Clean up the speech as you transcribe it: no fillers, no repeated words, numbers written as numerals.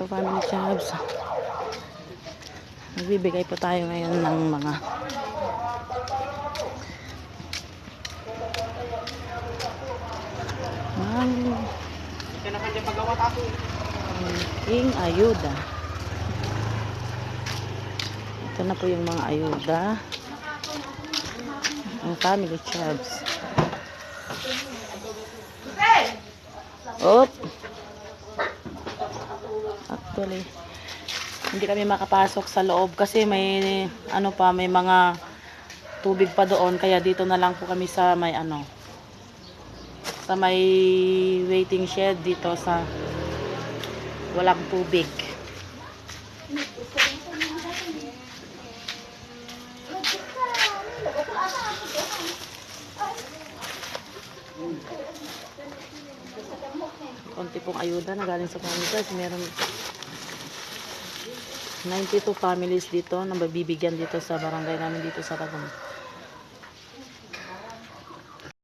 So, family jobs. Nagbibigay po tayo ngayon ng mga ing ayuda. Ito na po yung mga ayuda ng family jobs. Op. Actually, hindi kami makapasok sa loob kasi may ano pa, may mga tubig pa doon, kaya dito na lang po kami sa may ano, sa may waiting shed dito sa walang tubig. Konti pong ayuda na galing sa family jobs. Meron 92 families dito na mabibigyan dito sa barangay namin dito sa Tagum.